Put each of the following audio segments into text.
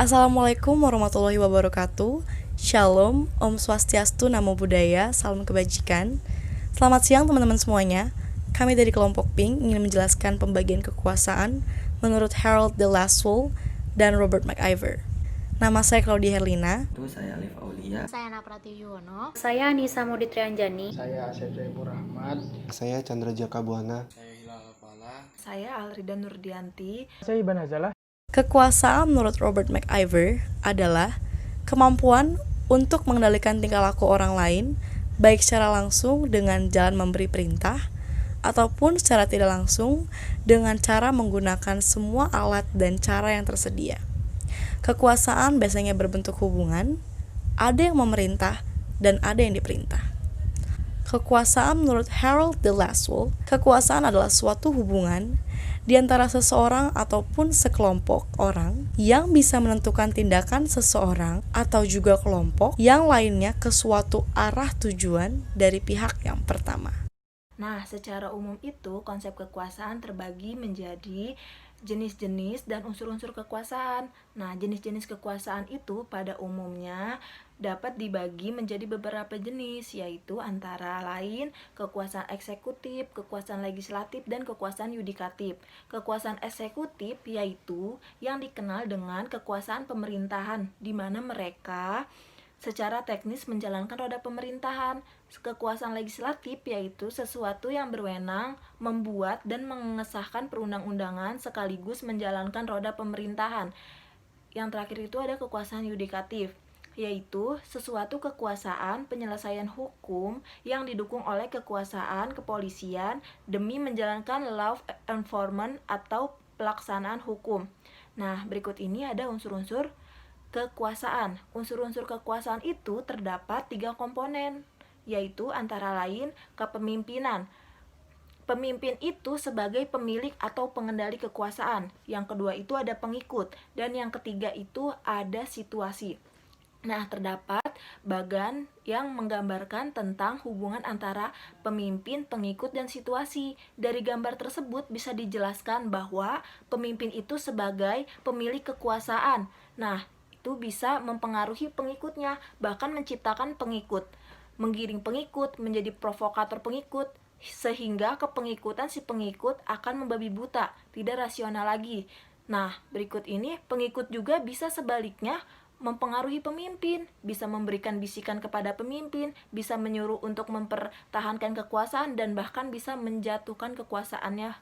Assalamualaikum warahmatullahi wabarakatuh. Shalom, Om Swastiastu, Namo Buddhaya, salam kebajikan. Selamat siang teman-teman semuanya. Kami dari kelompok Pink ingin menjelaskan pembagian kekuasaan menurut Harold de Lasswell dan Robert McIver. Nama saya Claudia Herlina. Saya Alif Aulia. Saya Naprati Yuwono. Saya Nisa Mudi Trianjani. Saya Asep Zaibur Rahmat. Saya Chandra Jakabuana. Saya Hilal Fala. Saya Alrida Nurdianti. Saya Iban Hazalah. Kekuasaan menurut Robert McIver adalah kemampuan untuk mengendalikan tingkah laku orang lain, baik secara langsung dengan jalan memberi perintah, ataupun secara tidak langsung dengan cara menggunakan semua alat dan cara yang tersedia. Kekuasaan biasanya berbentuk hubungan, ada yang memerintah dan ada yang diperintah. Kekuasaan menurut Harold de Lasswell, kekuasaan adalah suatu hubungan di antara seseorang ataupun sekelompok orang yang bisa menentukan tindakan seseorang atau juga kelompok yang lainnya ke suatu arah tujuan dari pihak yang pertama. Nah, secara umum itu konsep kekuasaan terbagi menjadi jenis-jenis dan unsur-unsur kekuasaan. Nah, jenis-jenis kekuasaan itu pada umumnya dapat dibagi menjadi beberapa jenis, yaitu antara lain kekuasaan eksekutif, kekuasaan legislatif, dan kekuasaan yudikatif. Kekuasaan eksekutif yaitu yang dikenal dengan kekuasaan pemerintahan, di mana mereka secara teknis menjalankan roda pemerintahan. Kekuasaan legislatif yaitu sesuatu yang berwenang membuat dan mengesahkan perundang-undangan sekaligus menjalankan roda pemerintahan. Yang terakhir itu ada kekuasaan yudikatif, yaitu sesuatu kekuasaan penyelesaian hukum yang didukung oleh kekuasaan kepolisian demi menjalankan law enforcement atau pelaksanaan hukum. Nah, berikut ini ada unsur-unsur kekuasaan. Unsur-unsur kekuasaan itu terdapat 3 komponen, yaitu antara lain kepemimpinan. Pemimpin itu sebagai pemilik atau pengendali kekuasaan. Yang kedua itu ada pengikut. Dan yang ketiga itu ada situasi. Nah, terdapat bagan yang menggambarkan tentang hubungan antara pemimpin, pengikut, dan situasi. Dari gambar tersebut bisa dijelaskan bahwa pemimpin itu sebagai pemilik kekuasaan. Nah, itu bisa mempengaruhi pengikutnya, bahkan menciptakan pengikut, menggiring pengikut, menjadi provokator pengikut, sehingga kepengikutan si pengikut akan membabi buta, tidak rasional lagi. Nah, berikut ini pengikut juga bisa sebaliknya mempengaruhi pemimpin, bisa memberikan bisikan kepada pemimpin, bisa menyuruh untuk mempertahankan kekuasaan, dan bahkan bisa menjatuhkan kekuasaannya.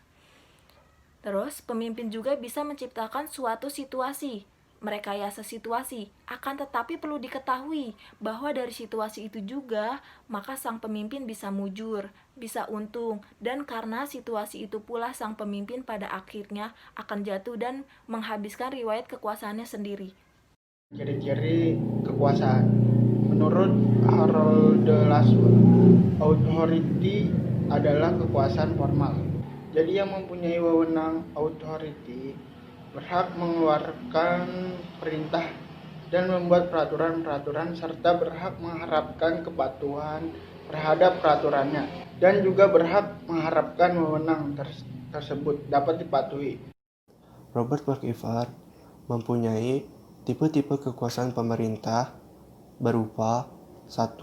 Terus, pemimpin juga bisa menciptakan suatu situasi, merekayasa situasi. Akan tetapi perlu diketahui bahwa dari situasi itu juga maka sang pemimpin bisa mujur, bisa untung, dan karena situasi itu pula sang pemimpin pada akhirnya akan jatuh dan menghabiskan riwayat kekuasaannya sendiri. Ciri-ciri kekuasaan. Menurut Harold de Lasswell, authority adalah kekuasaan formal. Jadi yang mempunyai wewenang authority berhak mengeluarkan perintah dan membuat peraturan-peraturan serta berhak mengharapkan kepatuhan terhadap peraturannya dan juga berhak mengharapkan wewenang tersebut dapat dipatuhi. Robert McIver mempunyai tipe-tipe kekuasaan pemerintah berupa 1.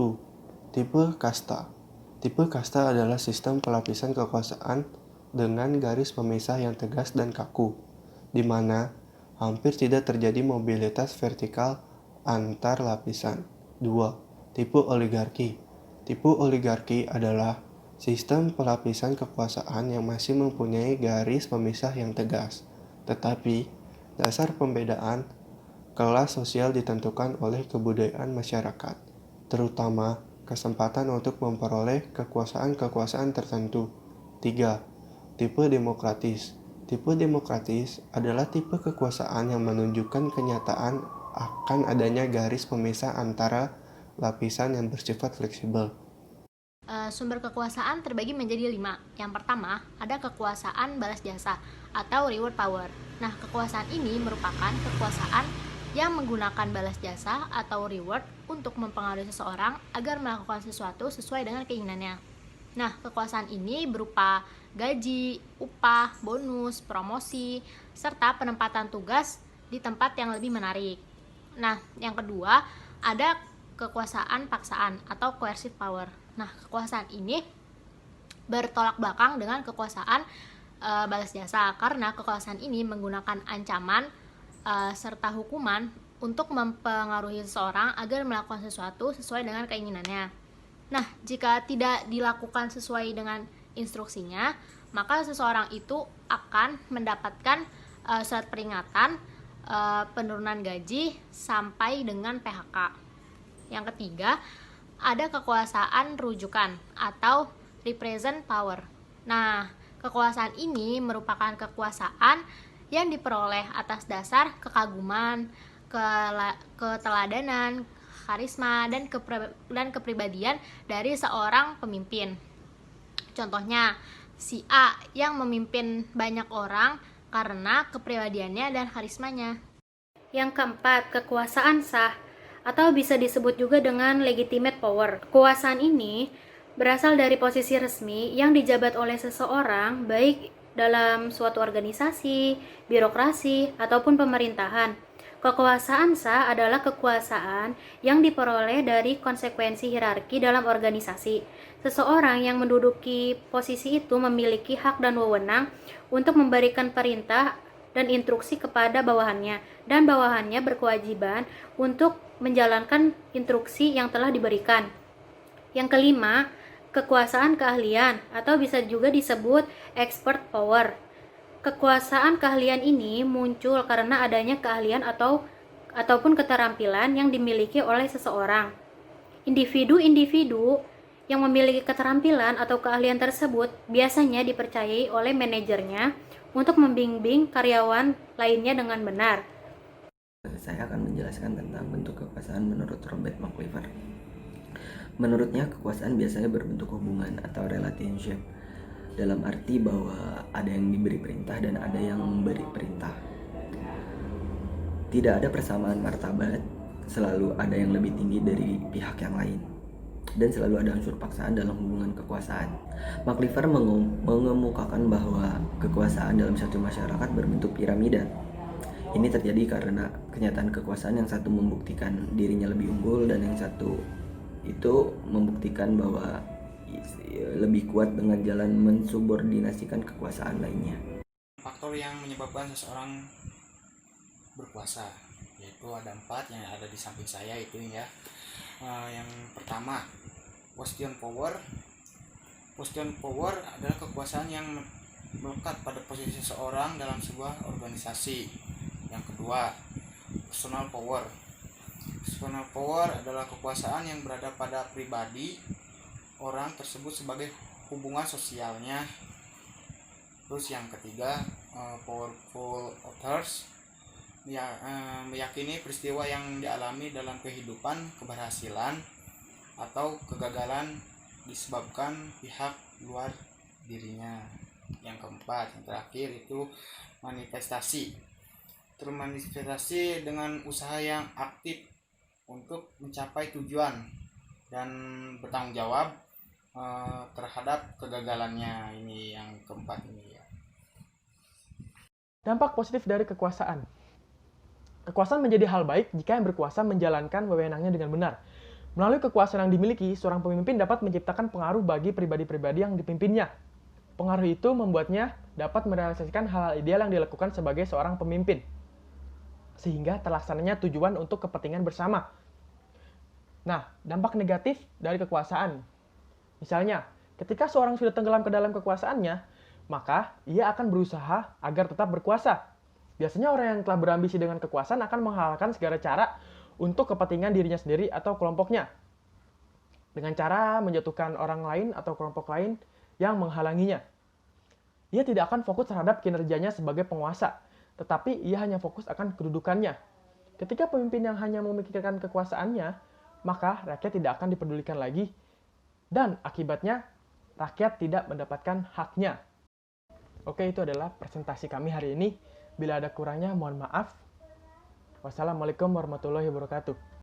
Tipe kasta. Tipe kasta adalah sistem pelapisan kekuasaan dengan garis pemisah yang tegas dan kaku, di mana hampir tidak terjadi mobilitas vertikal antar lapisan. 2. Tipe oligarki. Tipe oligarki adalah sistem pelapisan kekuasaan yang masih mempunyai garis pemisah yang tegas, tetapi dasar pembedaan kelas sosial ditentukan oleh kebudayaan masyarakat, terutama kesempatan untuk memperoleh kekuasaan-kekuasaan tertentu. 3. Tipe demokratis. Tipe demokratis adalah tipe kekuasaan yang menunjukkan kenyataan akan adanya garis pemisah antara lapisan yang bersifat fleksibel. Sumber kekuasaan terbagi menjadi 5. Yang pertama, ada kekuasaan balas jasa atau reward power. Nah, kekuasaan ini merupakan kekuasaan yang menggunakan balas jasa atau reward untuk mempengaruhi seseorang agar melakukan sesuatu sesuai dengan keinginannya. Nah, kekuasaan ini berupa gaji, upah, bonus, promosi, serta penempatan tugas di tempat yang lebih menarik. Nah, yang kedua, ada kekuasaan paksaan atau coercive power. Nah, kekuasaan ini bertolak belakang dengan kekuasaan balas jasa, karena kekuasaan ini menggunakan ancaman serta hukuman untuk mempengaruhi seseorang agar melakukan sesuatu sesuai dengan keinginannya. Nah, jika tidak dilakukan sesuai dengan instruksinya, maka seseorang itu akan mendapatkan surat peringatan, penurunan gaji, sampai dengan PHK. Yang ketiga, ada kekuasaan rujukan atau represent power. Nah, kekuasaan ini merupakan kekuasaan yang diperoleh atas dasar kekaguman, keteladanan, karisma, dan kepribadian dari seorang pemimpin. Contohnya, si A yang memimpin banyak orang karena kepribadiannya dan karismanya. Yang keempat, kekuasaan sah atau bisa disebut juga dengan legitimate power. Kekuasaan ini berasal dari posisi resmi yang dijabat oleh seseorang baik dalam suatu organisasi, birokrasi, ataupun pemerintahan. Kekuasaan sah adalah kekuasaan yang diperoleh dari konsekuensi hierarki dalam organisasi. Seseorang yang menduduki posisi itu memiliki hak dan wewenang untuk memberikan perintah dan instruksi kepada bawahannya, dan bawahannya berkewajiban untuk menjalankan instruksi yang telah diberikan. Yang kelima, kekuasaan keahlian atau bisa juga disebut expert power. Kekuasaan keahlian ini muncul karena adanya keahlian ataupun keterampilan yang dimiliki oleh seseorang. Individu-individu yang memiliki keterampilan atau keahlian tersebut biasanya dipercayai oleh manajernya untuk membimbing karyawan lainnya dengan benar. Saya akan menjelaskan tentang bentuk kekuasaan menurut Robert McIver. Menurutnya, kekuasaan biasanya berbentuk hubungan atau relationship, dalam arti bahwa ada yang diberi perintah dan ada yang memberi perintah. Tidak ada persamaan martabat, selalu ada yang lebih tinggi dari pihak yang lain, dan selalu ada unsur paksaan dalam hubungan kekuasaan. McIver mengemukakan bahwa kekuasaan dalam satu masyarakat berbentuk piramida. Ini terjadi karena kenyataan kekuasaan yang satu membuktikan dirinya lebih unggul dan yang satu itu membuktikan bahwa lebih kuat dengan jalan mensubordinasikan kekuasaan lainnya. Faktor yang menyebabkan seseorang berkuasa, yaitu ada 4 yang ada di samping saya itu ya. Yang pertama, position power. Position power adalah kekuasaan yang melekat pada posisi seseorang dalam sebuah organisasi. Yang kedua, personal power. Personal power adalah kekuasaan yang berada pada pribadi orang tersebut sebagai hubungan sosialnya. Terus yang ketiga, powerful authors, meyakini peristiwa yang dialami dalam kehidupan, keberhasilan atau kegagalan disebabkan pihak luar dirinya. Yang keempat, yang terakhir itu manifestasi. Termanifestasi dengan usaha yang aktif untuk mencapai tujuan dan bertanggung jawab terhadap kegagalannya. Ini yang keempat ini ya. Dampak positif dari kekuasaan. Kekuasaan menjadi hal baik jika yang berkuasa menjalankan wewenangnya dengan benar. Melalui kekuasaan yang dimiliki, seorang pemimpin dapat menciptakan pengaruh bagi pribadi-pribadi yang dipimpinnya. Pengaruh itu membuatnya dapat merealisasikan hal-hal ideal yang dilakukan sebagai seorang pemimpin, sehingga terlaksananya tujuan untuk kepentingan bersama. Nah, dampak negatif dari kekuasaan. Misalnya, ketika seorang sudah tenggelam ke dalam kekuasaannya, maka ia akan berusaha agar tetap berkuasa. Biasanya orang yang telah berambisi dengan kekuasaan akan menghalalkan segala cara untuk kepentingan dirinya sendiri atau kelompoknya, dengan cara menjatuhkan orang lain atau kelompok lain yang menghalanginya. Ia tidak akan fokus terhadap kinerjanya sebagai penguasa, tetapi ia hanya fokus akan kedudukannya. Ketika pemimpin yang hanya memikirkan kekuasaannya, maka rakyat tidak akan dipedulikan lagi, dan akibatnya rakyat tidak mendapatkan haknya. Oke, itu adalah presentasi kami hari ini. Bila ada kurangnya, mohon maaf. Wassalamualaikum warahmatullahi wabarakatuh.